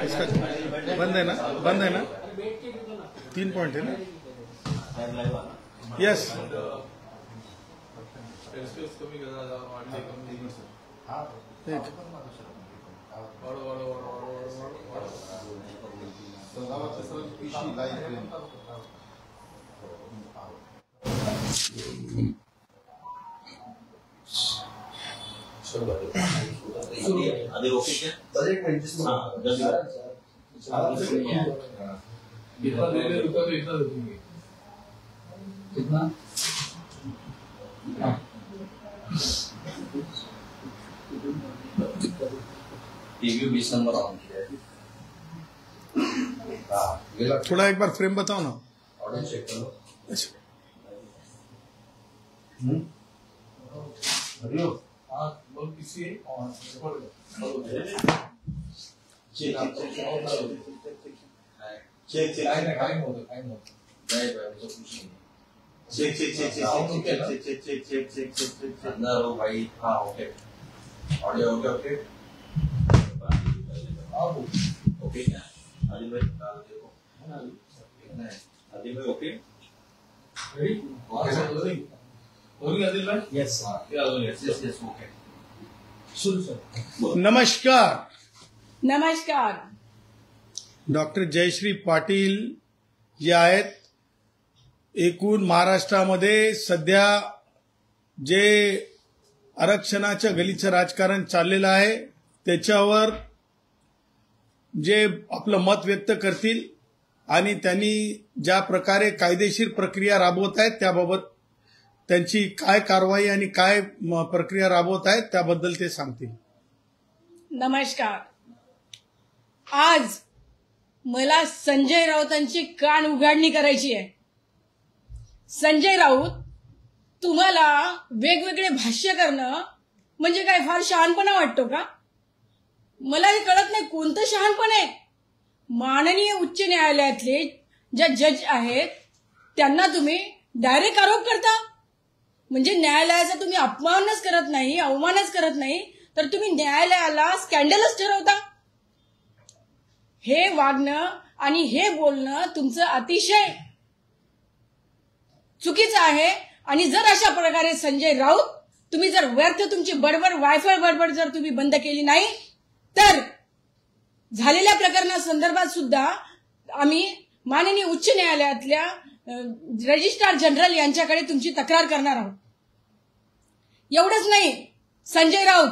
इसका बंद है ना, बंद है ना, 3 पॉइंट है ना, यस अभी ओके क्या? कितना दे रहे रुका तो इतना दे देंगे। कितना? टीवी 20 नंबर ऑन किया है। थोड़ा एक बार फ्रेम बताओ ना। ऑर्डर चेक करो। हरिओ हाँ बोल किसी चेक अंदर हो भाई। हाँ okay audio okay okay okay क्या आदिल भाई देखो आदिल भाई ओके आदिल भाई यस यस यस ओके शुरू सर। नमस्कार। नमस्कार। डॉक्टर जयश्री पाटील जे आहेत, एकूण महाराष्ट्रामध्ये सध्या जे आरक्षणाच्या गलीचं राजकारण चाललेलं आहे त्याच्यावर जे आपलं मत व्यक्त करतील आणि त्यांनी ज्या प्रकारे कायदेशीर प्रक्रिया राबवत आहेत त्याबाबत त्यांची काय कारवाई आणि काय प्रक्रिया राबवत आहेत त्याबद्दल ते सांगतील। नमस्कार। आज मला संजय राऊतांची कान उघडणी करायची आहे। संजय राऊत, तुम्हाला वेगवेगळे भाष्य करणं म्हणजे काय फार शहाणपणा वाटतो का? मला हे कळत नाही कोणतं शहाणपण आहे। माननीय उच्च न्यायालयातले ज्या जज आहेत त्यांना तुम्ही डायरेक्ट आरोप करता, म्हणजे न्यायालयाचा तुम्ही अपमानच करत नाही, अवमानच करत नाही, तर तुम्ही न्यायालयाला स्कॅन्डलच ठरवता। हे वागणं आणि हे बोलणं तुमचं अतिशय चुकीचं आहे। आणि जर अशा प्रकारे संजय राऊत तुम्ही जर व्यर्थ तुमची बडबड वायफाय बडबड जर तुम्ही बंद केली नाही तर झालेल्या प्रकरणासंदर्भात सुद्धा आम्ही माननीय उच्च न्यायालयातल्या रजिस्ट्रार जनरल यांच्याकडे तुमची तक्रार करणार आहोत। एवढंच नाही संजय राऊत,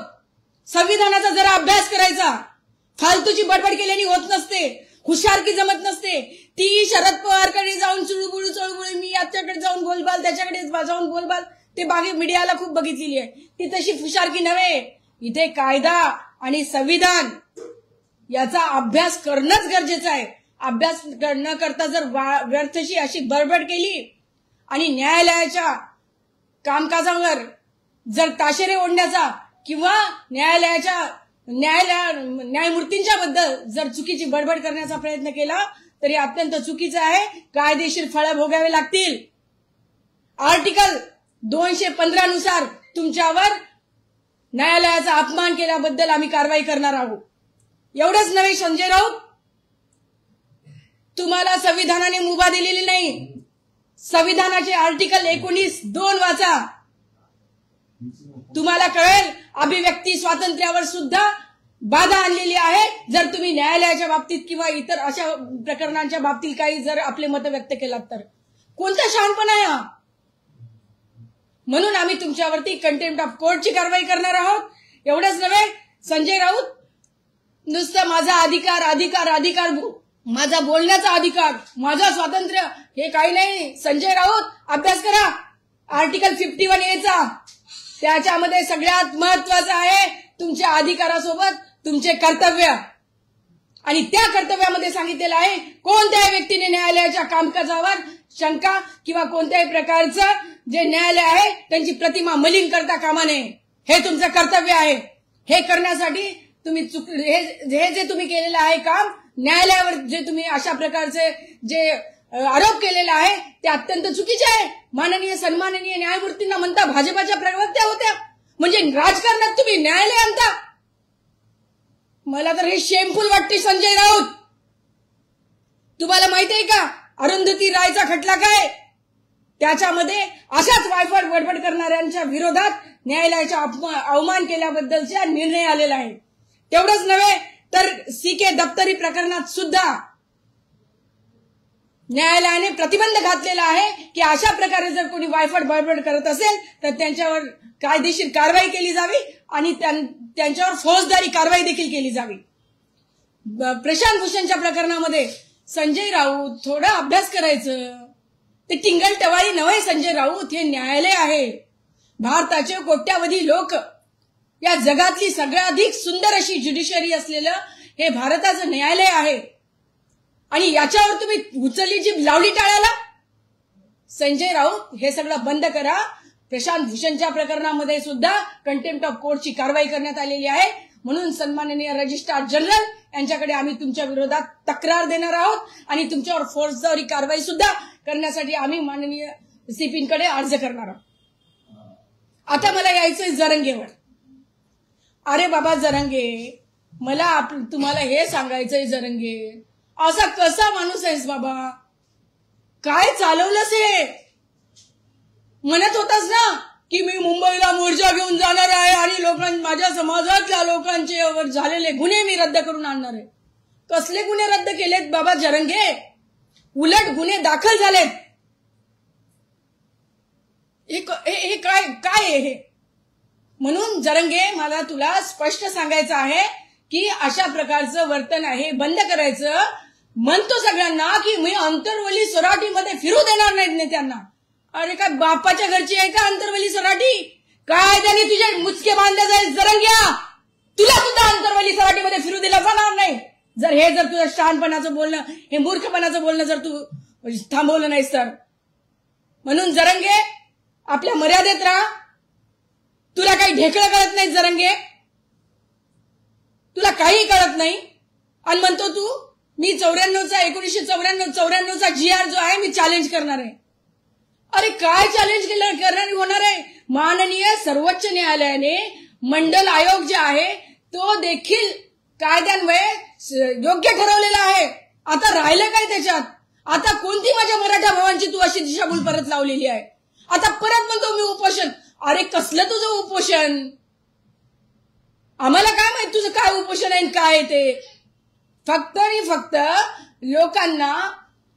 संविधानाचा जरा अभ्यास करायचा। फालतूची बडबड केल्याने होत नसते, हुशारकी जमत नसते। ती शरद पवारकडे जाऊन चुळबुळू मी याच्याकडे जाऊन बोलबाल, त्याच्याकडे जाऊन बोलबाल, ते बाकी मीडियाला खूप बघितलेली आहे। ती तशी हुशारकी नव्हे। इथे कायदा आणि संविधान याचा अभ्यास करणंच गरजेचं आहे। अभ्यास न करता जर व्यर्थशी अशी बडबड केली आणि न्यायालयाच्या कामकाजावर जर ताशेरे ओढण्याचा किंवा न्यायमूर्तींच्या बद्दल जर चुकीची बडबड करण्याचा प्रयत्न केला तरी अत्यंत चुकीचं आहे। कायदेशीर फळं भोगावे लागतील। आर्टिकल 215 नुसार तुमच्यावर न्यायालयाचा अपमान केल्याबद्दल आम्ही कारवाई करणार आहोत। एवढंच नव्हे संजय राऊत, तुम्हाला संविधानाने मुभा दिलेली नाही। संविधानाचे आर्टिकल 19(2) वाचा, तुम्हाला कळेल अभिव्यक्ती स्वातंत्र्यावर सुद्धा बाधा आणलेली आहे जर तुम्ही न्यायालयाच्या बाबतीत किंवा इतर अशा प्रकरणांच्या बाबतीत काही जर आपले मत व्यक्त केलात तर। कोणता शहाणपणा आहे हा? म्हणून आम्ही तुमच्यावरती कंटेम्प्ट ऑफ कोर्टची कारवाई करणार आहोत। एवढंच नव्हे संजय राऊत, नुसतं माझा अधिकार अधिकार अधिकार, माझा बोलण्याचा अधिकार, माझा स्वातंत्र्य हे काही नाही। संजय राऊत, अभ्यास करा आर्टिकल 51A चा। त्याच्यामध्ये सगळ्यात महत्वाचं आहे तुमच्या अधिकारासोबत तुमचे कर्तव्य, आणि त्या कर्तव्यामध्ये सांगितलेलं आहे कोणत्याही व्यक्तीने न्यायालयाच्या कामकाजावर शंका किंवा कोणत्याही प्रकारचं जे न्यायालय आहे त्यांची प्रतिमा मलिन करता कामा नये। हे तुमचं कर्तव्य आहे। हे करण्यासाठी तुम्ही हे जे तुम्ही केलेलं आहे काम, न्यायालयावर जे तुम्ही अशा प्रकारचे जे आरोप केलेला आहे ते अत्यंत चुकीचे आहे। माननीय सन्माननीय न्यायमूर्तींना म्हणता भाजपाच्या प्रवक्त्या होत्या, म्हणजे राजकारणात तुम्ही न्यायालय आणता। मला तर हे शेमफुल वाटते संजय राऊत. तुम्हाला माहित आहे का अरुंधती रायचा खटला काय? त्याच्यामध्ये अशाच वायफळ बडबड करणाऱ्यांच्या विरोधात न्यायालयाचा अवमान केल्याबद्दलचा निर्णय आलेला आहे. तेवढंच नव्हे तर CK दप्तरी प्रकरणात सुद्धा न्यायालयाने प्रतिबंध घातलेला आहे की अशा प्रकारे जर कोणी वायफळ बडबड करत असेल तर त्यांच्यावर कायदेशीर कारवाई केली जावी आणि त्यांच्यावर फौजदारी कारवाई देखील केली जावी. प्रशांत भूषणच्या प्रकरणामध्ये संजय राऊत थोडा अभ्यास करायचं. ते टिंगल टवाळी नव्हे संजय राऊत, हे न्यायालय आहे. भारताचे कोट्यावधी लोक, या जगातली सगळ्याधिक सुंदर अशी ज्युडिशरी असलेलं हे भारताचं न्यायालय आहे. आणि याच्यावर तुम्ही उचलली जी लावली टाळ्याला. संजय राऊत हे सगळं बंद करा. प्रशांत भूषणच्या प्रकरणामध्ये सुद्धा कंटेम्प्ट ऑफ कोर्टची कारवाई करण्यात आलेली आहे. म्हणून सन्माननीय रजिस्ट्रार जनरल यांच्याकडे आम्ही तुमच्या विरोधात तक्रार देणार आहोत आणि तुमच्यावर फौजदारी कारवाई सुद्धा करण्यासाठी आम्ही माननीय CPंकडे अर्ज करणार आहोत. आता मला यायचंय जरंगेवर. अरे बाबा जरंगे, मला तुम्हाला हे सांगायचंय जरंगे, असा कसा माणूस आहेस बाबा? काय चालवलंस हे? म्हणत होतास ना की मी मुंबईला मोर्चा घेऊन जाणार आहे आणि माझ्या समाजातल्या लोकांचे झालेले गुन्हे मी रद्द करून आणणार आहे. कसले गुन्हे रद्द केलेत बाबा जरंगे? उलट गुन्हे दाखल झालेत. हे काय हे? म्हणून जरंगे, मला तुला स्पष्ट सांगायचं आहे की अशा प्रकारचं वर्तन आहे बंद करायचं. म्हणतो सगळ्यांना की मी अंतरवली सराटीमध्ये फिरू देणार नाहीत नेत्यांना. अरे काय बापाच्या घरची आहे का अंतरवली सराटी? काय त्याने तुझे मुचके बांधले जाईल जरंग्या? तुला सुद्धा अंतरवली सराटीमध्ये फिरू दिला जाणार नाही जर तुझं शहाणपणाचं बोलणं, हे मूर्खपणाचं बोलणं जर तू थांबवलं नाहीस तर. म्हणून जरंगे, आपल्या मर्यादेत राहा. तुला काही ढेकळं कळत नाही जरंगे, तुला काही कळत नाही. आणि म्हणतो तू मी 1994चा GR जो आहे मी चॅलेंज करणार आहे. अरे काय चॅलेंज करणार होणार आहे? माननीय सर्वोच्च न्यायालयाने मंडल आयोग जे आहे तो देखील कायद्यान्वये योग्य ठरवलेला आहे. आता राहिलं काय त्याच्यात? आता कोणती माझ्या मराठा भावांची तू अशी दिशाभूल परत लावलेली आहे? आता परत म्हणतो मी उपोषण. अरे कसलं तुझं उपोषण? आम्हाला काय माहित तुझं काय उपोषण आहे काय ते? फक्त आणि फक्त लोकांना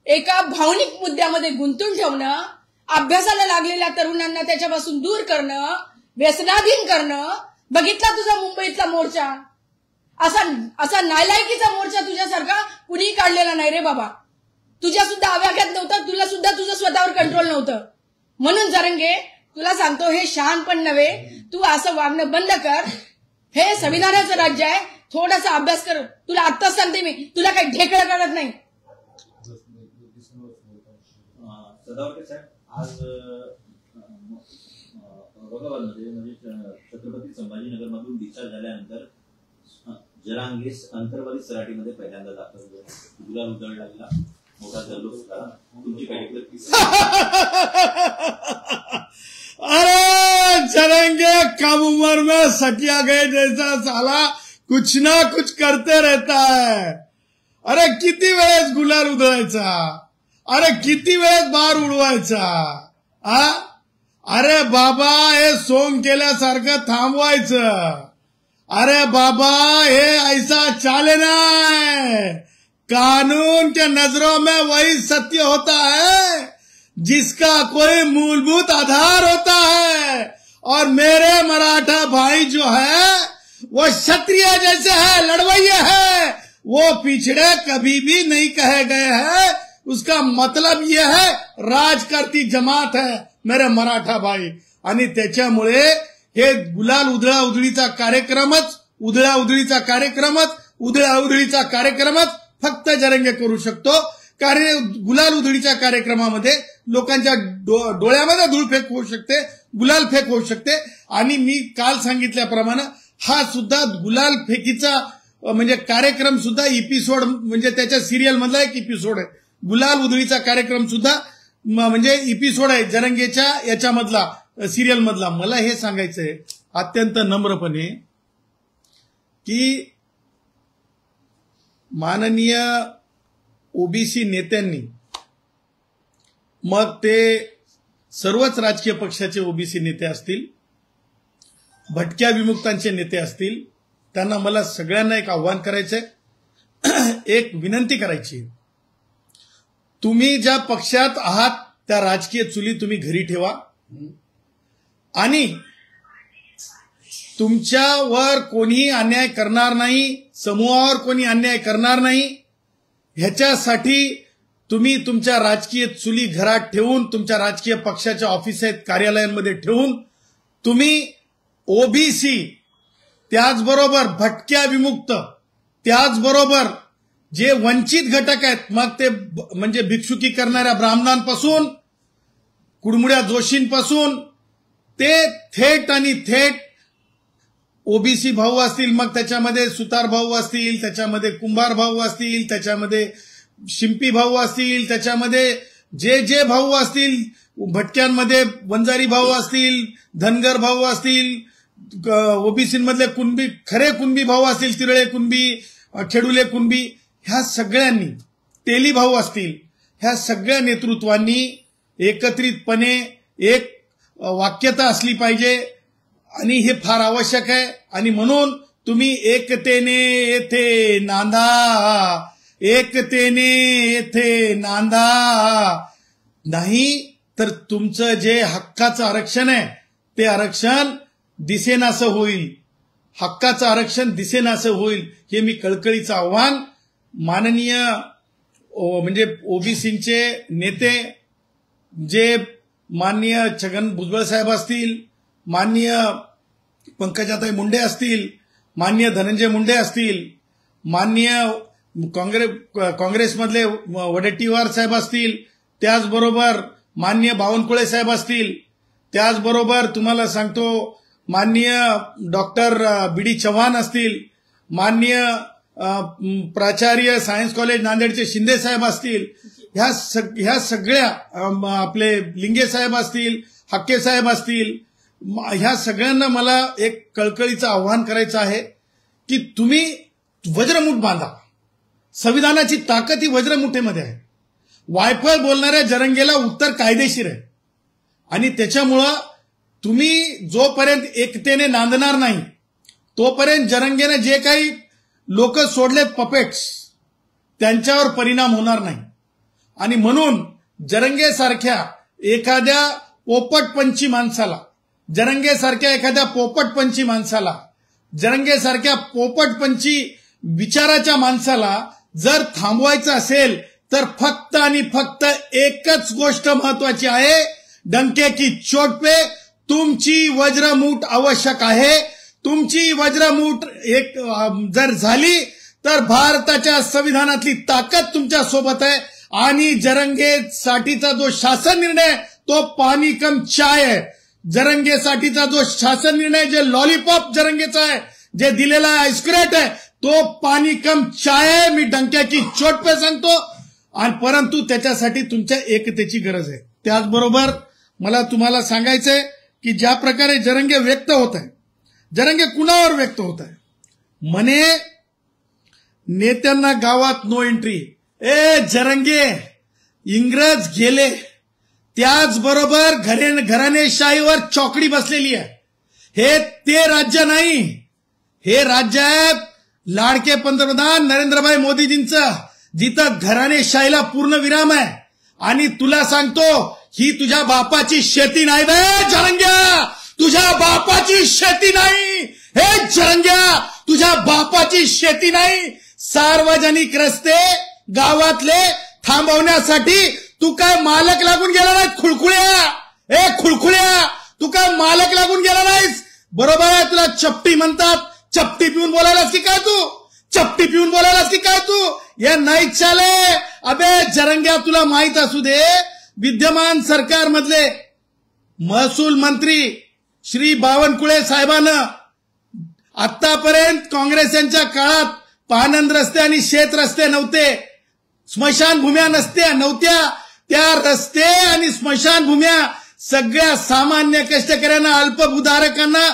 एका भावनिक मुद्द्यामध्ये गुंतून ठेवणं, अभ्यासाला लागलेल्या तरुणांना त्याच्यापासून दूर करणं, व्यसनाधीन करणं. बघितला तुझा मुंबईतला मोर्चा? असा नालायकीचा मोर्चा तुझ्यासारखा कुणी काढलेला नाही रे बाबा. तुझ्या सुद्धा आवाक्यात नव्हतं, तुला सुद्धा तुझं स्वतःवर कंट्रोल नव्हतं. म्हणून जरंगे, तुला सांगतो हे शहाणपण नव्हे, तू असं वागणं बंद कर. हे संविधानाचं राज्य आहे, थोडासा अभ्यास कर. तुला आत्ताच सांगते मी, तुला काही ढेकळं कळत नाही. सदावर्ते साहेब, आज औरंगाबादमध्ये म्हणजे छत्रपती संभाजीनगर मधून डिस्चार्ज झाल्यानंतर जरांगेस अंतरवाली सराटीमध्ये पहिल्यांदा दाखल झाले. गुलाल उधळला गेला, मोठा जल्लोष झाला. तुमची काही अरे जरेंगे, कम उम्र में सटिया गए जैसा साला कुछ ना कुछ करते रहता है. अरे किती वेळेस गुलाल उधळायचा? अरे किती वेळेस बार उडवायचा? अरे बाबा, हे सोंग केल्यासारखं थांबवायचं. अरे बाबा, हे ऐसा चाले ना. कानून के नजरों में वही सत्य होता है जिसका कोई मूलभूत आधार होता है. और मेरे मराठा भाई जो है वो क्षत्रिय जैसे है, लड़वैये है. वो पिछड़े कभी भी नहीं कहे गए हैं. उसका मतलब ये है राज करती जमात है मेरे मराठा भाई. आणि त्याच्यामुळे हे गुलाल उधळा उधळीचा कार्यक्रमच फक्त जरंगे करू शकतो. कारण गुलाल उधळीच्या कार्यक्रमामध्ये लोकांच्या डोळ्यामध्ये धूळफेक होऊ शकते, गुलाल फेक होऊ शकते. आणि मी काल सांगितल्याप्रमाणे हा सुद्धा गुलाल फेकीचा म्हणजे कार्यक्रम सुद्धा एपिसोड, म्हणजे त्याच्या सिरियल मधला एक एपिसोड आहे. गुलाल उधळीचा कार्यक्रम सुद्धा म्हणजे एपिसोड आहे जरंगेच्या याच्यामधला, सिरियल मधला. मला हे सांगायचंय अत्यंत नम्रपणे की माननीय ओबीसी नेत्यांनी, मग ते सर्वच राजकीय पक्षाचे ओबीसी नेते असतील, भटक्या विमुक्तांचे नेते असतील, त्यांना मला सगळ्यांना एक आव्हान करायचंय, एक विनंती करायची. तुम्ही ज्या पक्षात आहात त्या राजकीय चुली तुम्ही घरी ठेवा आणि तुमच्यावर कोणी अन्याय करणार नाही, समूहावर कोणी अन्याय करणार नाही, ह्याच्यासाठी तुम्ही तुमच्या राजकीय चुली घरात ठेवून, तुमच्या राजकीय पक्षाच्या ऑफिस आहेत, कार्यालयांमध्ये ठेवून तुम्ही ओबीसी, त्याचबरोबर भटक्या विमुक्त, त्याचबरोबर जे वंचित घटक आहेत, मग ते म्हणजे भिक्षुकी करणाऱ्या ब्राह्मणांपासून, कुडमुड्या जोशींपासून ते थेट आणि थेट ओबीसी भाऊ असतील, मग त्याच्यामध्ये सुतार भाऊ असतील, त्याच्यामध्ये कुंभार भाऊ असतील, त्याच्यामध्ये शिंपी भाऊ असतील, त्याच्यामध्ये जे जे भाऊ असतील, भटक्यांमध्ये वंजारी भाऊ असतील, धनगर भाऊ असतील, ओबीसी मधले कुणबी, खरे कुणबी भाऊ असतील, तिरळे कुणबी, खेडुले कुणबी, ह्या सगळ्यांनी, तेली भाऊ असतील, ह्या सगळ्या नेतृत्वांनी एकत्रितपणे एक वाक्यता असली पाहिजे आणि हे फार आवश्यक आहे. आणि म्हणून तुम्ही एकतेने येथे नांदा, एकतेने येथे नांदा, नाही तर तुमचं जे हक्काचं आरक्षण आहे ते आरक्षण दिसेनासं होईल, हक्काचं आरक्षण दिसेनासं होईल. हे मी कळकळीचं आव्हान माननीय म्हणजे ओबीसीचे नेते, जे माननीय छगन भुजबळ साहेब असतील, माननीय पंकजाताई मुंडे असतील, माननीय धनंजय मुंडे असतील, माननीय काँग्रेसमधले वडेट्टीवार साहेब असतील, त्याचबरोबर माननीय बावनकुळे साहेब असतील, त्याचबरोबर तुम्हाला सांगतो माननीय डॉक्टर बी.डी. चव्हाण असतील, माननीय प्राचार्य सायन्स कॉलेज नांदेडचे शिंदे साहेब असतील, ह्या सगळ्या आपले लिंगे साहेब असतील, हक्के साहेब असतील, ह्या सगळ्यांना मला एक कळकळीचं आव्हान करायचं आहे की तुम्ही वज्रमुठ बांधा. संविधानाची ताकद ही वज्रमुठेमध्ये आहे. वायफळ बोलणाऱ्या जरंगेला उत्तर कायदेशीर आहे आणि त्याच्यामुळं तुम्ही जोपर्यंत एकतेने नांदणार नाही तोपर्यंत जरंगेने जे काही लोक सोडलेत पपेट्स, त्यांच्यावर परिणाम होणार नाही. आणि म्हणून जरंगेसारख्या एखाद्या पोपटपंची माणसाला, जरंगेसारख्या एखाद्या पोपटपंची माणसाला, जरंगेसारख्या पोपटपंची विचाराच्या माणसाला जर थांबवायचं असेल तर फक्त आणि फक्त एकच गोष्ट महत्वाची आहे, डंके की चोट पे तुमची वज्रमूठ आवश्यक आहे. तुमची वज्रमूठ एक जर झाली तर भारताच्या संविधानातली ताकद तुमच्या सोबत आहे आणि जरंगेसाठीचा जो शासन निर्णय तो पाणी कम चाय आहे. जरंगेसाठीचा जो शासन निर्णय, जे लॉलीपॉप जरंगेचा आहे, जे दिलेला आईस्क्रेट आहे, तो पाणी कम चाय आहे. मी डंक्याची चोट पे सांगतो. आणि परंतु त्याच्यासाठी तुमच्या एकतेची गरज आहे. त्याचबरोबर मला तुम्हाला सांगायचंय की ज्या प्रकारे जरंगे व्यक्त होत आहे, जरंगे कुणावर व्यक्त होत आहे, म्हणे नेत्यांना गावात नो एंट्री. जरंगे, इंग्रज गेले, त्याचबरोबर घराणेशाहीवर चौकडी बसलेली आहे. हे ते राज्य नाही, हे राज्य आहे लाडके पंतप्रधान नरेंद्रभाई मोदीजींचं, जिथं घराणेशाहीला पूर्ण विराम आहे. आणि तुला सांगतो, ही तुझ्या बापाची शेती नाही बे जरंग्या, तुझ्या बापाची शेती नाही. हे जरंग्या, तुझ्या बापाची शेती नाही. सार्वजनिक रस्ते गावातले थांबवण्यासाठी तू काय मालक लागून गेला नाही खुळखुळ्या. खुळखुळ्या, तू काय मालक लागून गेला नाहीस. बरोबर आहे, तुला चपटी म्हणतात. चपटी पिऊन बोलायलास की काय तू? चपटी पिऊन बोलायलास की काय तू? हे नाही चाले. अबे जरंग्या, तुला माहित असू दे, विद्यमान सरकारमधले महसूल मंत्री श्री बावनकुळे साहेबांना आतापर्यंत काँग्रेस यांच्या काळात पानंद रस्ते आणि शेत रस्ते नव्हते, स्मशानभूम्या नव्हत्या. त्या रस्ते आणि स्मशानभूम्या सगळ्या सामान्य कष्टकऱ्यांना, अल्पभूधारकांना,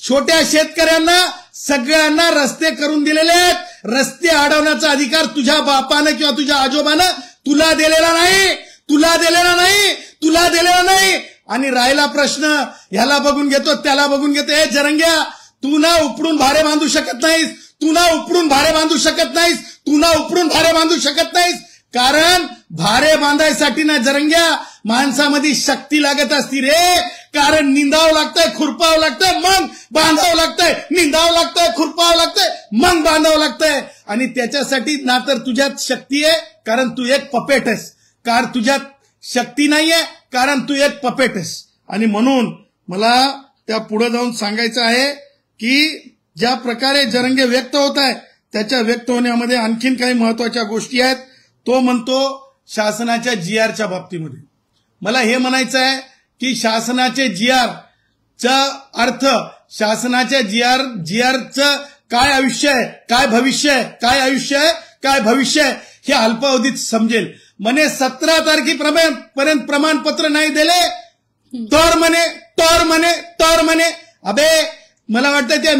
छोट्या शेतकऱ्यांना सगळ्यांना रस्ते करून दिलेले आहेत. रस्ते अडवण्याचा अधिकार तुझ्या बापानं किंवा तुझ्या आजोबानं तुला दिलेला नाही, तुला दिलेला नाही, तुला दिलेला नाही. आणि राहिला प्रश्न, ह्याला बघून घेतो त्याला बघून घेतो. हे जरंग्या, तू ना उपडून भारे बांधू शकत नाहीस, तू ना उपडून भारे बांधू शकत नाहीस, तू ना उपडून भारे बांधू शकत नाहीस. कारण भारे बांधायसाठी ना जरंग्या माणसामध्ये शक्ती लागत असती रे. कारण निंदावं लागतंय, खुरपावं लागतंय, मग बांधावं लागतंय, निंदावं लागतंय, खुरपावं लागतंय, मग बांधावं लागतंय. आणि त्याच्यासाठी ना तर तुझ्यात शक्ती आहे, कारण तू एक पपेट आहेस. कारण तुझ्यात शक्ती नाहीये, कारण तू एक पपेट आहेस. आणि म्हणून मला त्या पुढे जाऊन सांगायचं आहे की ज्या प्रकारे जरंगे व्यक्त होत आहे त्याच्या व्यक्त होण्यामध्ये आणखीन काही महत्वाच्या गोष्टी आहेत. तो म्हणतो शासनाच्या GRच्या बाबतीमध्ये मला हे म्हणायचं आहे की शासनाचे GR चा अर्थ, शासनाच्या GRचं काय आयुष्य आहे, काय भविष्य आहे, काय आयुष्य आहे, काय भविष्य आहे हे अल्पावधीत समजेल. म्हणे 17 तारखेपर्यंत प्रमाणपत्र नाही दिले तर म्हणे अबे मला वाटतं ते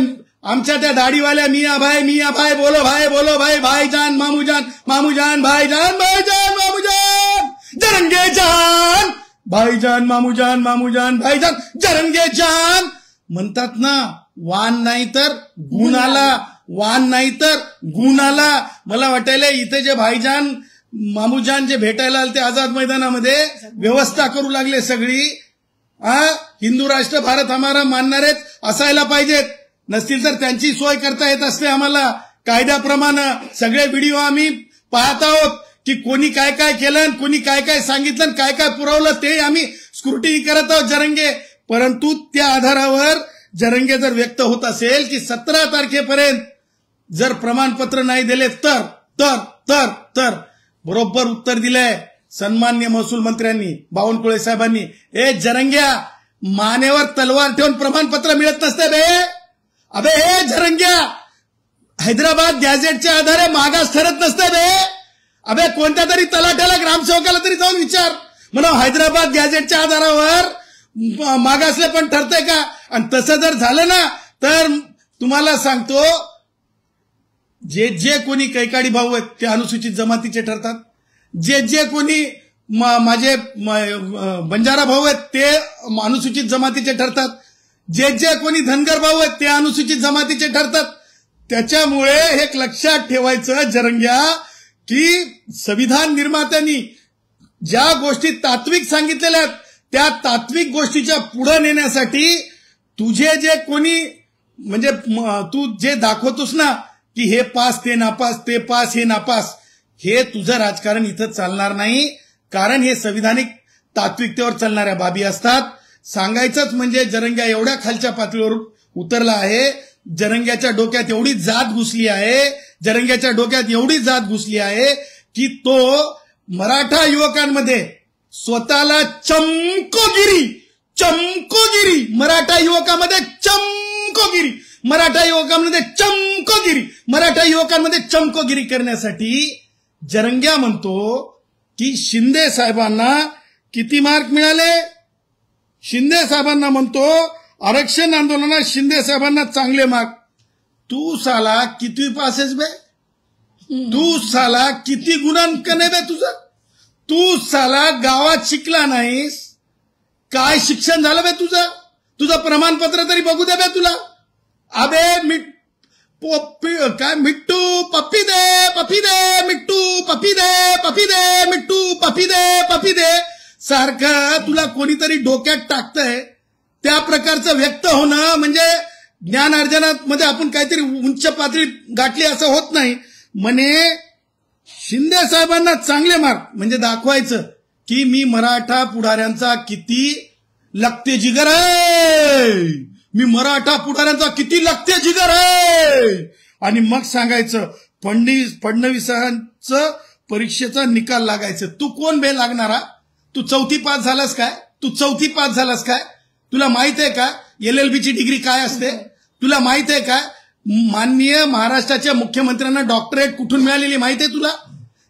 आमच्या त्या दाढीवाल्या मिया भाई बोलो भाई भाईजान मामूजान भाईजान मामूजान जरंगे जान भाईजान मामूजान भाईजान जरंगे जान म्हणतात ना. वान नाही तर गुण आला, वान नाही तर गुण आला. मला वाटायला इथे जे भाईजान मामूजान जे भेटायला आले ते आझाद मैदानामध्ये व्यवस्था करू लागले सगळी. हिंदू राष्ट्र भारत हमारा मानणारेच असायला पाहिजेत, नसतील तर त्यांची सोय करता येत असते आम्हाला कायद्याप्रमाणे. सगळे व्हिडिओ आम्ही पाहत आहोत की कोणी काय काय केलं, कोणी काय काय सांगितलं, काय काय पुरवलं ते आम्ही स्क्रुटिनी करत आहोत जरंगे. परंतु त्या आधारावर जरंगे जर व्यक्त होत असेल की 17 तारखेपर्यंत जर प्रमाणपत्र नाही दिले तर तर तर तर बरोबर उत्तर दिलंय सन्मान्य महसूल मंत्र्यांनी बावनकुळे साहेबांनी. ए जरंग्या, मानेवर तलवार ठेवून प्रमाणपत्र मिळत नसते बे. अबे हे जरंग्या, हैदराबाद गॅझेटच्या आधारे मागास ठरत नसते बे. अबे कोणत्या तरी तलाट्याला ग्रामसेवकाला तरी जाऊन विचार म्हणा हैदराबाद गॅझेटच्या आधारावर मागासले पण ठरतंय का. आणि तसं जर झालं ना तर तुम्हाला सांगतो जे कोणी कैकाडी भाऊ आहेत ते अनुसूचित जमातीचे ठरतात, जे कोणी माझे बंजारा भाऊ आहेत ते अनुसूचित जमातीचे ठरतात, जे कोणी धनगर भाऊ आहेत ते अनुसूचित जमातीचे ठरतात. त्याच्यामुळे एक लक्षात ठेवायचं जरंग्या की संविधान निर्मात्यांनी ज्या गोष्टी तात्विक सांगितलेल्या आहेत त्या तात्विक गोष्टीच्या पुढे नेण्यासाठी तुझे जे कोणी म्हणजे तू जे दाखवतोस ना की हे पास ते नापास, ते पास हे नापास, हे तुझं राजकारण इथं चालणार नाही. कारण हे संविधानिक तात्विकतेवर चालणाऱ्या बाबी असतात. सांगायचंच म्हणजे जरंग्या एवढ्या खालच्या पातळीवर उतरला आहे, जरंग्याच्या डोक्यात एवढी जात घुसली आहे, जरंग्याच्या डोक्यात एवढी जात घुसली आहे की तो मराठा युवकांमध्ये स्वतःला चमकोगिरी मराठा युवकांमध्ये चमकोगिरी करण्यासाठी जरंग्या म्हणतो की शिंदे साहेबांना किती मार्क मिळाले. शिंदे साहेबांना म्हणतो आरक्षण आंदोलनात शिंदे साहेबांना चांगले मार्क. तू साला किती पासेस बे, तू साला किती गुणांकन आहे बे तुझं. तू साला गावात शिकला नाहीस, काय शिक्षण झालं बे तुझं प्रमाणपत्र तरी बघू दे बे तुला. अबे काय मिट्टू पप्पी दे मिट्टू पप्पी दे सारखं तुला कोणीतरी डोक्यात टाकतंय. त्या प्रकारचं व्यक्त होणं म्हणजे ज्ञान अर्जनात मध्ये आपण काहीतरी उंच पातळी गाठली असं होत नाही. म्हणे शिंदे साहेबांना चांगले मार्क म्हणजे दाखवायचं की मी मराठा पुढाऱ्यांचा किती लखते जिगर आहे, मी मराठा पुढाऱ्यांचा किती लखते जिगर आहे. आणि मग सांगायचं फडणवीसांचं परीक्षेचा निकाल लागायचं. तू कोण बे लागणारा, तू चौथी पास झालास काय, तुला माहित आहे का LLB ची डिग्री काय असते, तुला माहित आहे का माननीय महाराष्ट्राच्या मुख्यमंत्र्यांना डॉक्टरेट कुठून मिळालेली माहिती आहे तुला.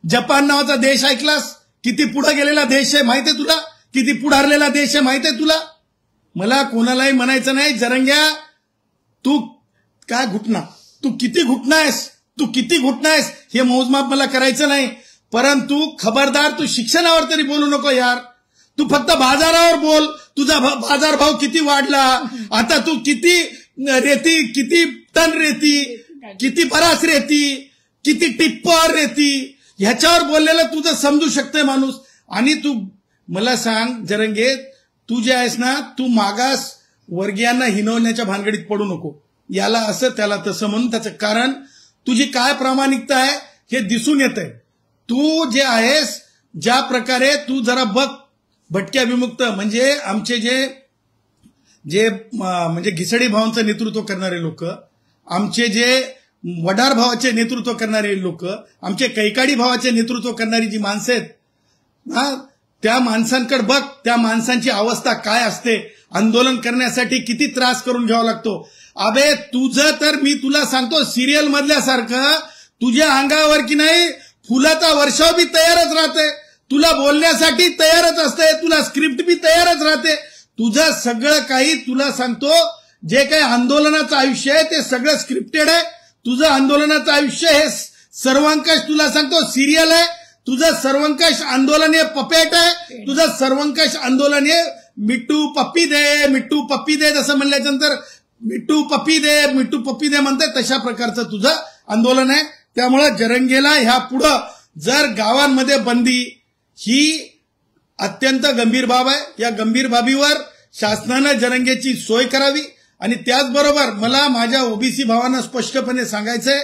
जपान नावाचा देश ऐकलास, किती पुढे गेलेला देश आहे माहिती आहे तुला, किती पुढारलेला देश आहे माहिती आहे तुला. मला कोणालाही म्हणायचं नाही जरंग्या तू काय घुटना, तू किती घुटनायस हे मोजमाप मला करायचं नाही, परंतु खबरदार तू शिक्षणावर तरी बोलू नको यार. तू फक्त बाजारावर बोल, तुझा बाजारभाव किती वाढला, आता तू किती टन रेती, किती बरास रेती, किती टिप्पर रेती, ह्याच्यावर बोललेलं तुझं समजू शकतंय माणूस. आणि तू मला सांग जरंगे, तू जे आहेस ना, तू मागास वर्गीयांना हिनवण्याच्या भानगडीत पडू नको. याला असं त्याला तसं म्हणून त्याचं कारण तुझी काय प्रामाणिकता आहे हे दिसून येत आहे. तू जे आहेस, ज्या प्रकारे तू जरा बघ, भटक्या विमुक्त म्हणजे आमचे जे म्हणजे घिसडी भावांचं नेतृत्व करणारे लोक, आमचे जे वडार भावाचे नेतृत्व करणारे लोक, आमचे कैकाडी भावाचे नेतृत्व करणारी जी माणसं आहेत, त्या माणसांकडे बघ, त्या माणसांची अवस्था काय असते, आंदोलन करण्यासाठी किती त्रास करून घ्यावा लागतो. अबे तुझं तर मी तुला सांगतो, सिरियल मधल्यासारखं तुझ्या अंगावर की नाही फुलाचा वर्षाव बी तयारच राहते, तुला बोलण्यासाठी तयारच असते, तुला स्क्रिप्ट बी तयारच राहते. तुझं सगळं काही तुला सांगतो, जे काही आंदोलनाचं आयुष्य आहे ते सगळं स्क्रिप्टेड आहे. तुझं आंदोलनाचं आयुष्य हे सर्वंकष तुला सांगतो सिरियल आहे. तुझं सर्वंकष आंदोलन हे पपेट आहे. तुझं सर्वंकष आंदोलन हे मिट्टू पप्पी दे जसं म्हणल्यानंतर मिट्टू पप्पी दे म्हणते, तशा प्रकारचं तुझं आंदोलन आहे. त्यामुळे जरंगेला ह्या पुढं जर गावांमध्ये बंदी ही अत्यंत गंभीर बाब आहे. या गंभीर बाबीवर शासनानं जरंगेची सोय करावी. आणि त्याचबरोबर मला माझ्या ओबीसी भावांना स्पष्टपणे सांगायचंय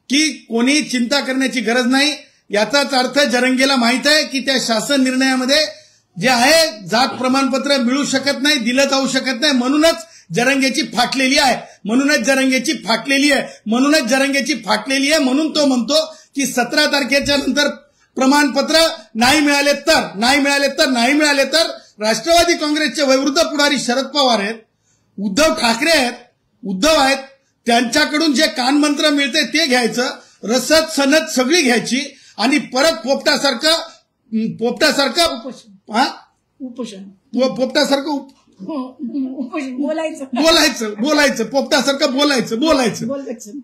की कोणी चिंता करण्याची गरज नाही. याचाच अर्थ जरंगेला माहित आहे की त्या शासन निर्णयामध्ये जे आहे जात प्रमाणपत्र मिळू शकत नाही, दिलं जाऊ शकत नाही, म्हणूनच जरंगेची फाटलेली आहे. म्हणून तो म्हणतो की 17 तारखेच्या नंतर प्रमाणपत्र नाही मिळाले तर राष्ट्रवादी काँग्रेसचे वयोवृद्ध पुढारी शरद पवार आहेत, उद्धव ठाकरे आहेत, त्यांच्याकडून जे कानमंत्र मिळते ते घ्यायचं, रसद सनद सगळी घ्यायची आणि परत पोपटासारखं बोलायचं पोपटासारखं बोलायचं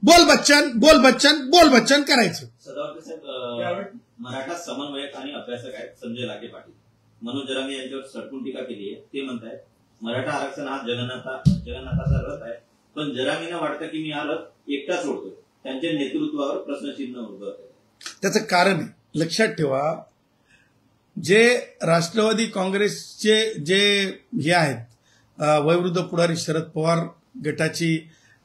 बोल बच्चन करायचं. सदावर्ते साहेब, मराठा समन्वयक आणि अभ्यासक आहेत संजय लाटे पाटील, मनोज जरांगे यांच्यावर सडकून टीका केली आहे. ते म्हणतायत मराठा आरक्षण हा जगन्नाथाचा रथ आहे, पण जरांगेंना वाटतं की मी हा रथ एकटा सोडतोय, त्यांच्या नेतृत्वावर प्रश्नचिन्ह उद्भवत आहे. त्याचं कारण आहे, लक्षात ठेवा, जे राष्ट्रवादी काँग्रेसचे जे हे आहेत वयोवृद्ध पुढारी शरद पवार गटाची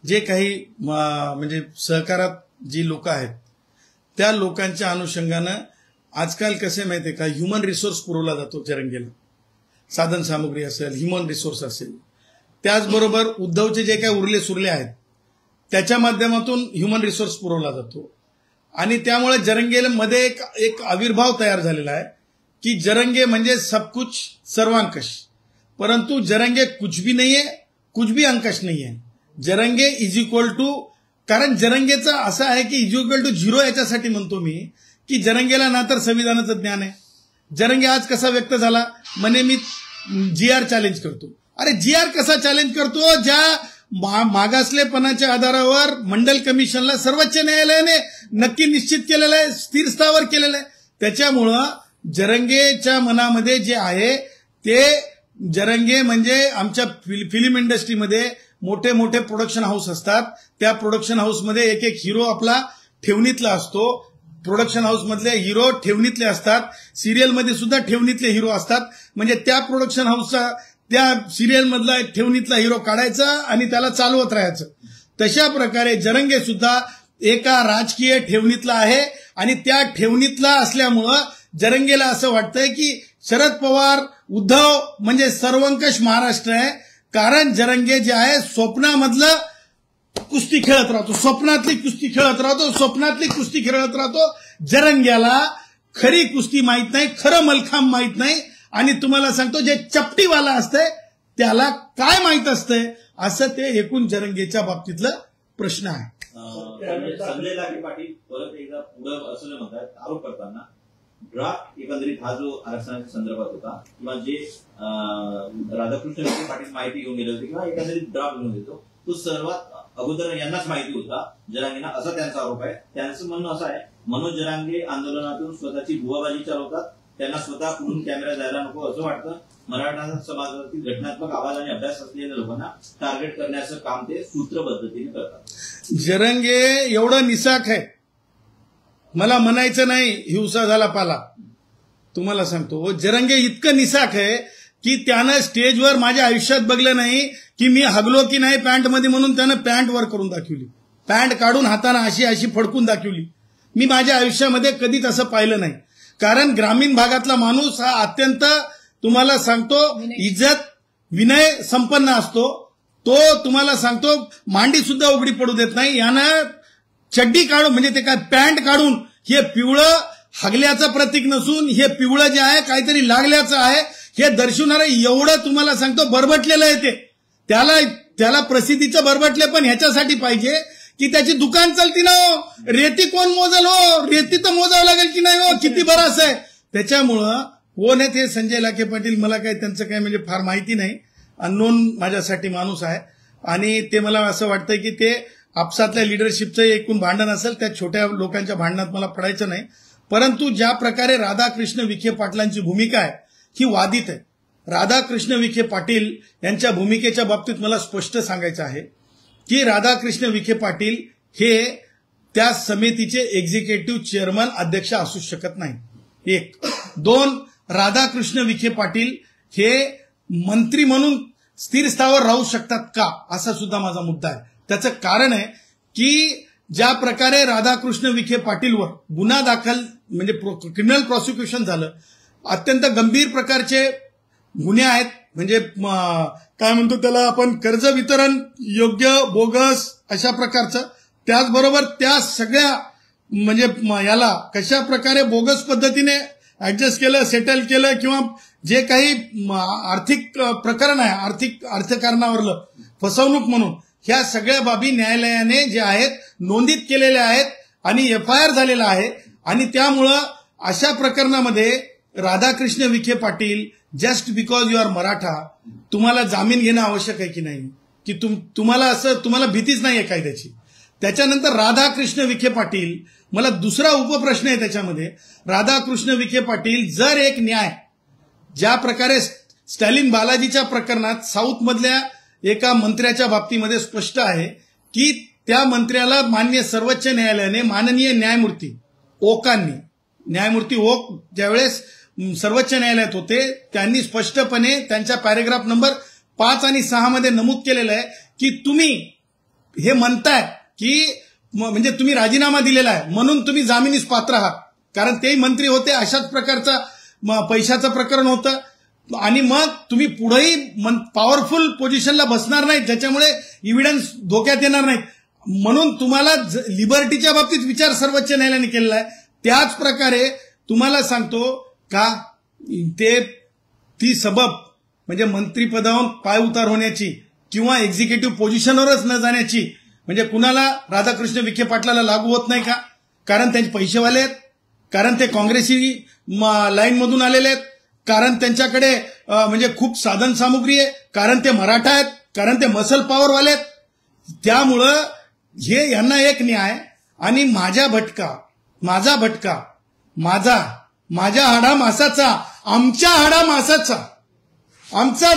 जे काही म्हणजे सहकारात जी लोक आहेत, त्या लोकांच्या अनुषंगानं आजकाल कसे माहितीये का, ह्युमन रिसोर्स पुरवला जातो जरंगेला, साधन सामुग्री असेल, ह्युमन रिसोर्स असेल. त्याचबरोबर उद्धवचे जे काही उरले सुरले आहेत त्याच्या माध्यमातून ह्युमन रिसोर्स पुरवला जातो. आणि त्यामुळे जरंगेमध्ये एक आविर्भाव तयार झालेला आहे की जरंगे म्हणजे सब कुछ सर्वांकश, परंतु जरंगे कुछ भी नहीं है, कुछ भी अंकश नहीं है. जरंगे इज इक्वल टू, कारण जरंगेचं असं आहे की इज इक्वल टू 0 याच्यासाठी म्हणतो मी की जरंगेला ना तर संविधानाचं ज्ञान आहे. जरंगे आज कसा व्यक्त झाला, म्हणे मी GR चॅलेंज करतो. अरे GR कसा चॅलेंज करतो, ज्या मागासलेपणाच्या आधारावर मंडल कमिशनला सर्वोच्च न्यायालयाने नक्की निश्चित केलेलं आहे, स्थिर स्थावर केलेलं आहे. त्याच्यामुळं जरंगेच्या मनामध्ये जे आहे ते, जरंगे म्हणजे आमच्या फिल्म इंडस्ट्रीमध्ये मोठे मोठे प्रोडक्शन हाऊस असतात, त्या प्रोडक्शन हाऊसमध्ये एक हिरो आपला ठेवणीतला असतो. प्रोडक्शन हाऊस मधले हिरो ठेवणीतले असतात, सिरियलमध्ये सुद्धा ठेवणीतले हिरो असतात. म्हणजे त्या प्रोडक्शन हाऊसचा, त्या सिरियल मधला ठेवणीतला हिरो काढायचा आणि त्याला चालवत राहायचं. तशा प्रकारे जरंगे सुद्धा एका राजकीय ठेवणीतला आहे आणि त्या ठेवणीतला असल्यामुळं जरंगेला असं वाटतंय की शरद पवार, उद्धव म्हणजे सर्वंकष महाराष्ट्र आहे. कारण जरंगे जे आहे स्वप्नामधलं कुस्ती खेळत राहतो, स्वप्नातली कुस्ती खेळत राहतो. जरंग्याला खरी कुस्ती माहित नाही, खरं मलखांब माहित नाही. आणि तुम्हाला सांगतो, जे चपटीवाला असते त्याला काय माहित असतंय, असं ते एकूण जरंगेच्या बाबतीतलं प्रश्न आहे. संजय लाटे पाटील परत एकदा पुढे असं म्हणतात, आरोप करताना ड्राफ्ट एकंदरीत हा जो आरक्षणाच्या संदर्भात होता किंवा जे राधाकृष्ण विखे पाटील माहिती घेऊन गेले होते किंवा एकंदरीत ड्राफ्ट घेऊन येतो, तो सर्वात अगोदर यांनाच माहिती होता जरांगेंना, असा त्यांचा आरोप आहे. त्यांचं म्हणणं असं आहे, मनोज जरांगे आंदोलनातून स्वतःची बुवाबाजी चालवतात, त्यांना स्वतः पुढून कॅमेरा जायला नको असं वाटतं. मराठा समाजातील घटनात्मक आवाज आणि अभ्यास असलेल्या लोकांना टार्गेट करण्याचं काम ते सूत्रबद्धतेने करतात. जरांगे एवढं निसाक आहे, मला म्हणायचं नाही हिंसा झाला पाला, तुम्हाला सांगतो जरांगे इतकं निसाक आहे की त्यानं स्टेजवर माझ्या आयुष्यात बघलं नाही की मी हगलो की नाही पॅन्ट मध्ये, म्हणून त्यानं पॅन्ट वर करून दाखवली, पॅन्ट काढून हाताने अशी अशी फडकून दाखवली. मी माझ्या आयुष्यामध्ये कधीच असं पाहिलं नाही. कारण ग्रामीण भागातला माणूस हा अत्यंत, तुम्हाला सांगतो, इज्जत विनय संपन्न असतो. तो तुम्हाला सांगतो मांडी सुद्धा उघडी पडू देत नाही. यानं चड्डी काढून, म्हणजे ते काय पॅन्ट काढून, हे पिवळं हगल्याचं प्रतीक नसून हे पिवळं जे आहे काहीतरी लागल्याचं आहे हे दर्शवणारं एवढं तुम्हाला सांगतो बरबटलेलं आहे. ते त्याला प्रसिद्धीचं बरबटले पण ह्याच्यासाठी पाहिजे की त्याची दुकान चालती ना हो. रेती कोण मोजल हो, रेती तर मोजावं लागेल की नाही हो, किती बरास आहे. त्याच्यामुळं कोण आहे ते संजय लाखे पाटील, मला काही त्यांचं काही म्हणजे फार माहिती नाही, अननोन माझ्यासाठी माणूस आहे. आणि ते मला असं वाटतं की ते आपसातल्या लिडरशिपचं एकूण भांडण असेल, त्या छोट्या लोकांच्या भांडणात मला पडायचं नाही. परंतु ज्या प्रकारे राधाकृष्ण विखे पाटलांची भूमिका आहे ही वादित आहे. राधाकृष्ण विखे पाटील यांच्या भूमिकेच्या बाबतीत मला स्पष्ट सांगायचं आहे की राधाकृष्ण विखे पाटील हे त्या समितीचे एक्झिक्युटिव्ह चेअरमन अध्यक्ष असू शकत नाही. 1. 2. राधाकृष्ण विखे पाटील हे मंत्री म्हणून स्थिर स्थावर राहू शकतात का, असा सुद्धा माझा मुद्दा आहे. त्याचं कारण आहे की ज्या प्रकारे राधाकृष्ण विखे पाटीलवर गुन्हा दाखल, म्हणजे क्रिमिनल प्रॉसिक्युशन झालं, अत्यंत गंभीर प्रकारचे गुन्हे आहेत, म्हणजे काय म्हणतो त्याला आपण, कर्ज वितरण योग्य बोगस अशा प्रकारचं. त्याचबरोबर त्या सगळ्या म्हणजे याला कशा प्रकारे बोगस पद्धतीने ऍडजस्ट केलं, सेटल केलं, किंवा जे काही आर्थिक प्रकरण आहे, आर्थिक अर्थकारणावरलं फसवणूक म्हणून, ह्या सगळ्या बाबी न्यायालयाने जे आहेत नोंदीत केलेल्या आहेत आणि FIR झालेला आहे. आणि त्यामुळं अशा प्रकरणामध्ये Radhakrishna Vikhe Patil, just because you are Maratha, तुम्हाला जामीन घेणं आवश्यक आहे की नाही, की तुम्हाला भीतीच नाही आहे कायद्याची. त्याच्यानंतर राधाकृष्ण विखे पाटील, मला दुसरा उपप्रश्न आहे त्याच्यामध्ये, राधाकृष्ण विखे पाटील जर एक न्याय, ज्या प्रकारे स्टॅलिन बालाजीच्या प्रकरणात साऊथ मधल्या एका मंत्र्याच्या बाबतीमध्ये स्पष्ट आहे की त्या मंत्र्याला माननीय सर्वोच्च न्यायालयाने, माननीय न्यायमूर्ती ओक ज्यावेळेस सर्वोच्च न्यायालयात होते, त्यांनी स्पष्टपणे त्यांच्या पॅरेग्राफ नंबर 5 आणि 6 मध्ये नमूद केलेलं आहे की तुम्ही हे म्हणताय की म्हणजे तुम्ही राजीनामा दिलेला आहे म्हणून तुम्ही जामिनीस पात्र आहात, कारण तेही मंत्री होते, अशाच प्रकारचं पैशाचं प्रकरण होतं, आणि मग तुम्ही पुढेही पॉवरफुल पोझिशनला बसणार नाहीत, ज्याच्यामुळे इव्हिडन्स धोक्यात येणार नाहीत, म्हणून तुम्हाला लिबर्टीच्या बाबतीत विचार सर्वोच्च न्यायालयाने केलेला आहे. त्याच प्रकारे तुम्हाला सांगतो का ती सबब म्हणजे मंत्रीपदावरून पाय उतार होण्याची किंवा एक्झिक्युटिव्ह पोझिशनवरच न जाण्याची, म्हणजे कुणाला राधाकृष्ण विखे पाटलाला लागू होत नाही का, कारण त्यांचे पैसेवाले आहेत, कारण ते काँग्रेसी लाईन मधून आलेले आहेत, कारण त्यांच्याकडे म्हणजे खूप साधन सामुग्री आहे, कारण ते मराठा आहेत, कारण ते मसल पॉवरवाले आहेत. त्यामुळं हे यांना एक न्याय आणि माझा हाडा मासाचा, आमच्या हाडा मासाचा, आमचा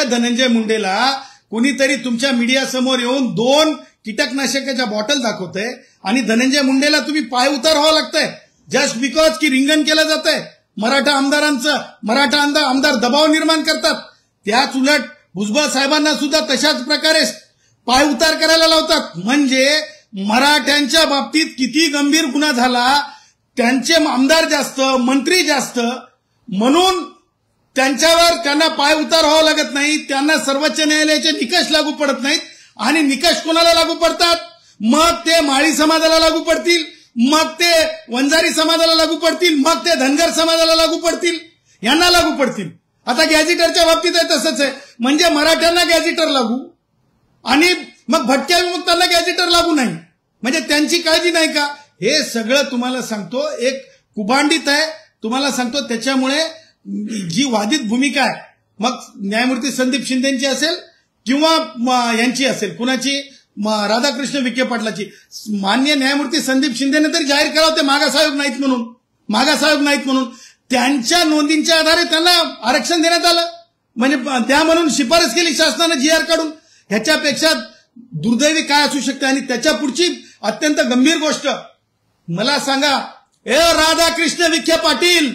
धनंजय मुंडेला कुणीतरी तुमच्या मीडिया समोर येऊन 2 कीटकनाशकाच्या बॉटल दाखवतंय आणि धनंजय मुंडेला तुम्ही पाय उतार व्हावं लागतंय जस्ट बिकॉज की रिंगण केलं जात आहे मराठा आमदारांचं. मराठा आमदार दबाव निर्माण करतात, त्याच उलट भुजबळ साहेबांना सुद्धा तशाच प्रकारे पाय उतार करायला लावतात. म्हणजे मराठ्यांच्या बाबतीत किती गंभीर गुन्हा झाला, त्यांचे आमदार जास्त, मंत्री जास्त, म्हणून त्यांना पाय उतार व्हावं लागत नाही, त्यांना सर्वोच्च न्यायालयाचे निकष लागू पडत नाहीत. आणि निकष कोणाला लागू पडतात, मग ते माळी समाजाला लागू पडतील, मग ते वंजारी समाजाला लागू पडतील, मग ते धनगर समाजाला लागू पडतील, यांना लागू पडतील. आता गॅझेटरच्या बाबतीत आहे तसंच आहे, म्हणजे मराठ्यांना गॅझेटर लागू आणि मग भटक्या विमुक्तांना गॅझेटर लागू नाही, म्हणजे त्यांची काळजी नाही का. हे सगळं तुम्हाला सांगतो एक कुभांडीत आहे, तुम्हाला सांगतो. त्याच्यामुळे जी वादित भूमिका आहे, मग न्यायमूर्ती संदीप शिंदेची असेल किंवा यांची असेल, कुणाची, राधाकृष्ण विखे पाटलाची, मान्य न्यायमूर्ती संदीप शिंदेने तरी जाहीर केला होते मागास आयोग नाहीत म्हणून त्यांच्या नोंदींच्या आधारे त्यांना आरक्षण देण्यात आलं, म्हणजे त्या म्हणून शिफारस केली शासनानं GR काढून. ह्याच्यापेक्षा दुर्दैवी काय असू शकते? आणि त्याच्या पुढची अत्यंत गंभीर गोष्ट मला सांगा, राधाकृष्ण विखे पाटील,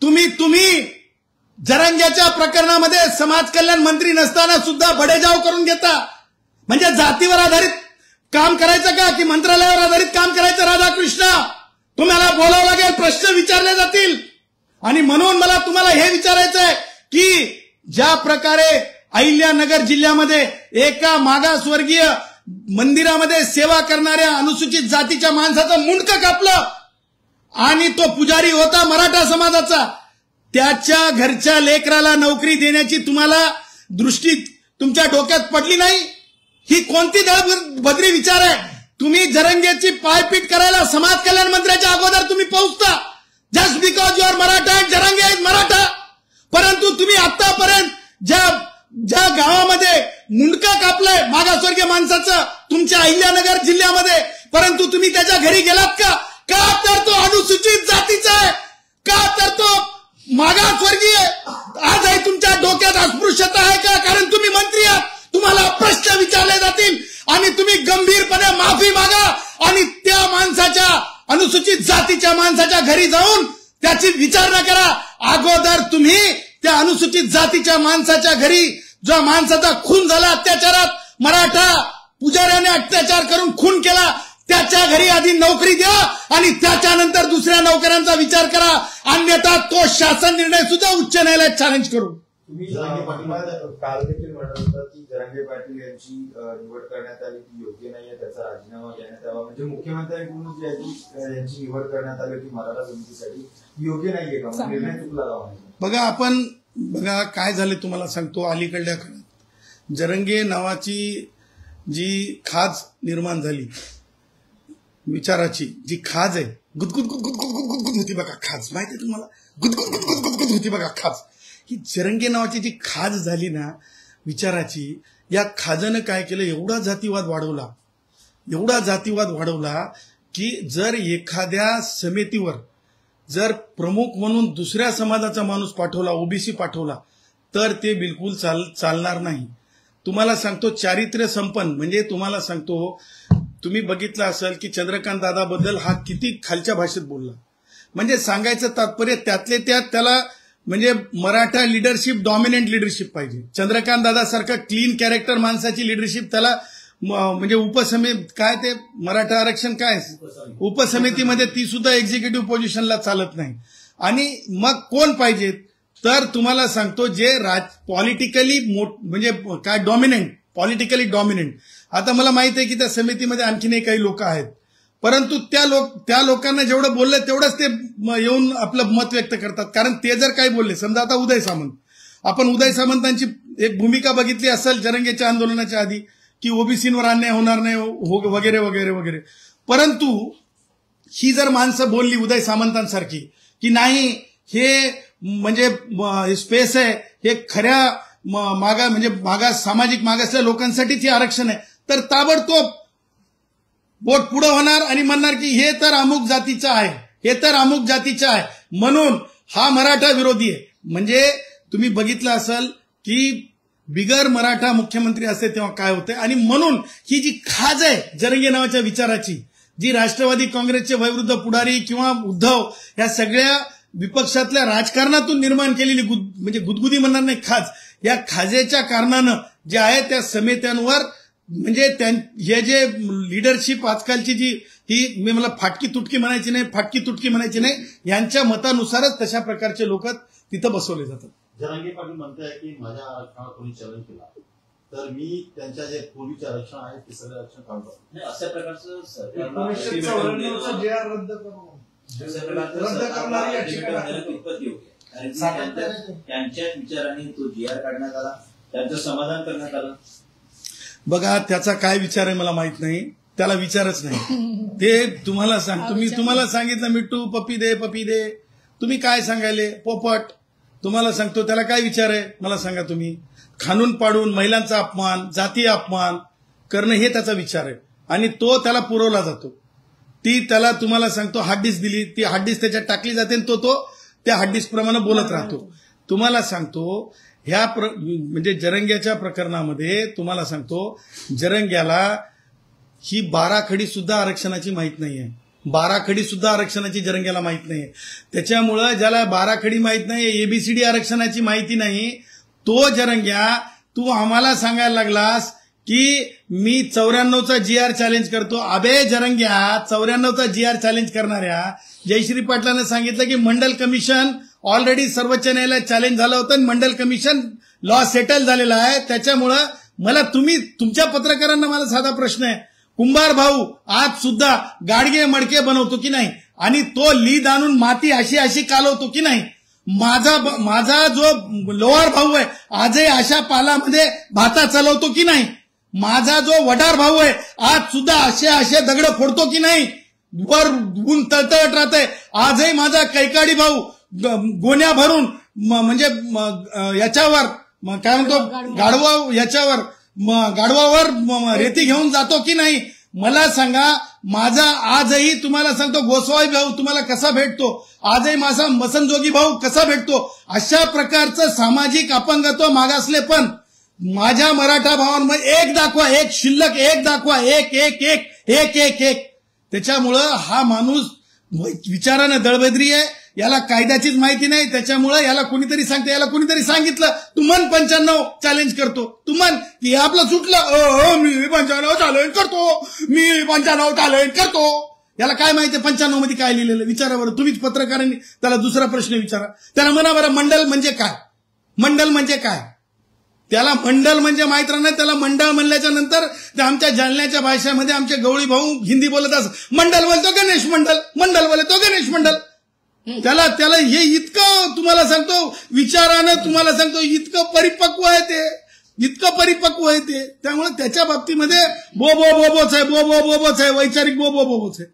तुम्ही जरांग्याच्या प्रकरणामध्ये समाज कल्याण मंत्री नसताना सुद्धा बडेजाव करून घेता. म्हणजे जातीवर आधारित काम करायचं का की मंत्रालयावर आधारित काम करायचं? राधाकृष्ण, तुम्हाला बोलावं लागेल, प्रश्न विचारले जातील. आणि म्हणून मला तुम्हाला हे विचारायचं आहे की ज्या प्रकारे अहिल्यानगर जिल्ह्यामध्ये एका मागासवर्गीय मंदिरामध्ये सेवा करणाऱ्या अनुसूचित जातीच्या माणसाचं मुंडकं कापलं आणि तो पुजारी होता मराठा समाजाचा, त्याच्या घरच्या लेकराला नोकरी देण्याची तुम्हाला दृष्टी तुमच्या डोक्यात पडली नाही? ही कोणती दळभद्री विचार आहे? तुम्ही जरंगेची पायपीट करायला समाज कल्याण मंत्र्याच्या अगोदर तुम्ही पोहोचता, just because you are Maratha and Jarange is Maratha. परंतु तुम्ही आतापर्यंत ज्या गावामध्ये मुंडकं कापलंय मागासवर्गीय माणसाचं तुमच्या अहिल्यानगर जिल्ह्यामध्ये, परंतु तुम्ही त्याच्या घरी गेलात का? का तर तो अनुसूचित जातीचा आहे, का तर तो मागासवर्गीय. आजही तुमच्या डोक्यात अस्पृश्यता आहे का? कारण तुम्ही मंत्री आहात, तुम्हाला प्रश्न विचारले जातील आणि तुम्ही गंभीरपणे माफी मागा आणि त्या माणसाच्या, अनुसूचित जातीच्या माणसाच्या घरी जाऊन त्याची विचारणा करा. अगोदर तुम्ही त्या अनुसूचित जातीच्या माणसाच्या घरी, जो माणसाचा खून झाला अत्याचारात, मराठा पुजाऱ्याने अत्याचार करून खून केला, त्याच्या घरी आधी नोकरी द्या आणि त्याच्यानंतर दुसऱ्या नोकऱ्यांचा विचार करा, अन्यथा तो शासन निर्णय सुद्धा उच्च न्यायालयात चॅलेंज करू. तुम्ही काल देखील म्हणत होता की जरांगे पाटील यांची निवड करण्यात आली ती योग्य नाहीये, त्याचा राजीनामा घेण्यात यावा. म्हणजे मुख्यमंत्र्यांकडून यांची निवड करण्यात आली की मराठा समितीसाठी योग्य नाहीये का? निर्णय चुकला का? बघा काय झाले तुम्हाला सांगतो. अलीकडल्या काळात जरंगे नावाची जी खाज निर्माण झाली, विचाराची जी खाज आहे, गुदगुद गुदगुद गुदगुद गुदगुद होती बघा खाज, माहिती आहे तुम्हाला? गुदगुद गुदगुद गुदगुद होती बघा खाज. ही जरंगे नावाची जी खाज झाली ना विचाराची, या खाजनं काय केलं, एवढा जातीवाद वाढवला की जर एखाद्या समितीवर जर प्रमुख म्हणून दुसऱ्या समाजाचा माणूस पाठवला, ओबीसी पाठवला, तर ते बिलकुल चालणार नाही. तुम्हाला सांगतो चारित्र्य संपन्न, म्हणजे तुम्हाला सांगतो, तुम्ही बघितलं असेल की चंद्रकांत दादाबद्दल हा किती खालच्या भाषेत बोलला. म्हणजे सांगायचं तात्पर्य त्यातले त्यात त्याला म्हणजे मराठा लिडरशिप, डॉमिनंट लिडरशिप पाहिजे. चंद्रकांत दादासारखं क्लीन कॅरेक्टर माणसाची लिडरशिप त्याला म्हणजे काय ते मराठा आरक्षण काय उपसमितीमध्ये ती सुद्धा एक्झिक्युटिव्ह पोझिशनला चालत नाही. आणि मग कोण पाहिजे? तर तुम्हाला सांगतो जे पॉलिटिकली म्हणजे काय डॉमिनंट, पॉलिटिकली डॉमिनंट. आता मला माहित आहे की त्या समितीमध्ये आणखीनही काही लोक आहेत, परंतु त्या लोकांना जेवढं बोललं तेवढंच ते येऊन आपलं मत व्यक्त करतात. कारण ते जर काही बोलले, समजा आता उदय सामंत, आपण उदय सामंतांची एक भूमिका बघितली असेल जरंगेच्या आंदोलनाच्या आधी की ओबीसींवर अन्याय होणार नाही वगैरे वगैरे वगैरे, परंतु ही जर माणसं बोलली उदय सामंतांसारखी की नाही हे म्हणजे स्पेस आहे, हे खऱ्या मागास, सामाजिक मागासल्या लोकांसाठीच हे आरक्षण आहे, तर ताबडतोब बोट पुढे होणार आणि म्हणणार की हे तर अमुक जातीचं आहे, हे तर अमुक जातीचं आहे, म्हणून हा मराठा विरोधी आहे. म्हणजे तुम्ही बघितलं असेल की बिगर मराठा मुख्यमंत्री असते तेव्हा काय होते. आणि म्हणून ही जी खाज आहे जरंगे नावाच्या विचाराची, जी राष्ट्रवादी काँग्रेसचे वयोवृद्ध पुढारी किंवा उद्धव या सगळ्या विपक्षातल्या राजकारणातून निर्माण केलेली म्हणजे गुदगुदी म्हणणार नाही खाज, या खाजेच्या कारणानं जे आहे त्या समित्यांवर म्हणजे हे जे लिडरशिप आजकालची जी ही मी मला फाटकी तुटकी म्हणायची नाही, यांच्या मतानुसारच तशा प्रकारचे लोक तिथं बसवले जातात. जरांगे पाटील म्हणताय की माझ्या आरक्षणावर कोणी चॅलेंज केला तर मी त्यांच्या जे पूर्वीचे आरक्षण आहे ते सगळे आरक्षण काढतो. अशा प्रकारचं त्यांच्याच विचाराने तो GR काढण्यात आला, त्यांचं समाधान करण्यात आलं. बघा त्याचा काय विचार आहे मला माहित नाही, त्याला विचारच नाही. ते तुम्हाला तुम्हाला सांगितलं मिट्टू पप्पी दे, तुम्ही काय सांगायले पोपट. तुम्हाला सांगतो त्याला काय विचार आहे मला सांगा तुम्ही. खाणून पाडून महिलांचा अपमान, जातीय अपमान करणं हे त्याचा विचार आहे आणि तो त्याला पुरवला जातो. ती त्याला तुम्हाला सांगतो हार्ड डिस्क दिली, ती हार्ड डिस्क त्याच्यात टाकली जाते आणि तो त्या हार्ड डिस्क प्रमाणे बोलत राहतो. तुम्हाला सांगतो ह्या म्हणजे जरंग्याच्या प्रकरणामध्ये तुम्हाला सांगतो जरंग्याला ही 12 खडी सुद्धा आरक्षणाची माहित नाहीये. 12 खडी सुद्धा आरक्षणाची जरंग्याला माहित नाहीये. त्याच्यामुळं ज्याला 12 खडी माहित नाही, एबीसीडी आरक्षणाची माहिती नाही, तो जरंग्या तू आम्हाला सांगायला लागलास की मी 94चा GR चॅलेंज करतो. अबे जरंग्या 94चा GR चॅलेंज करणाऱ्या जयश्री पाटलांना सांगितलं की मंडल कमिशन ऑलरेडी सर्वोच्च न्यायालयात चॅलेंज झालं होतं, मंडल कमिशन लॉ सेटल झालेला आहे. त्याच्यामुळं मला तुमच्या पत्रकारांना मला साधा प्रश्न आहे, कुंभार भाऊ आज सुद्धा गाडगे मडके बनवतो की नाही आणि तो लीद आणून माती अशी कालवतो की नाही? माझा जो लोहार भाऊ आहे आजही अशा पालामध्ये भाता चालवतो की नाही? माझा जो वडार भाऊ आहे आज सुद्धा असे दगड फोडतो की नाही? वर ऊन तळतळत राहते. आजही माझा कैकाडी भाऊ गोण्या भरून म्हणजे याच्यावर काय म्हणतो गाढवावर रेती घेऊन जातो की नाही? मला सांगा. माझा आजही तुम्हाला सांगतो गोसावी भाऊ तुम्हाला कसा भेटतो, आजही माझा मसनजोगी भाऊ कसा भेटतो. अशा प्रकारचं सामाजिक अपंगत्व मागासले पण माझ्या मराठा भावांमध्ये एक दाखवा, एक शिल्लक एक दाखवा, एक एक एक एक एक एक. त्याच्यामुळं हा माणूस विचारानं दळबद्री आहे, याला कायद्याचीच माहिती नाही. त्याच्यामुळं याला कुणीतरी सांगते, याला कुणीतरी सांगितलं तू मन 95 चॅलेंज करतो, तू मन की आपलं सुटलं मी 95 चॅलेंज करतो, मी 95 चॅलेंज करतो. याला काय माहिती 95 मध्ये काय लिहिलेलं? विचारा बरं तुम्हीच पत्रकारांनी त्याला दुसरा प्रश्न विचारा. त्याला म्हणा बरं मंडल म्हणजे काय? मंडल म्हणजे काय? त्याला मंडल म्हणजे माहित राहणार. त्याला मंडळ म्हणल्याच्या नंतर ते आमच्या जालन्याच्या भाषेमध्ये आमचे गवळी भाऊ हिंदी बोलत असं, मंडल बोलतो गणेश मंडल, मंडल बोलतो गणेश मंडल. त्याला हे इतकं तुम्हाला सांगतो विचारानं तुम्हाला सांगतो इतकं परिपक्व आहे ते, इतकं परिपक्व आहे ते. त्यामुळे त्याच्या बाबतीमध्ये बोबोच आहे, वैचारिक बोबोच आहे.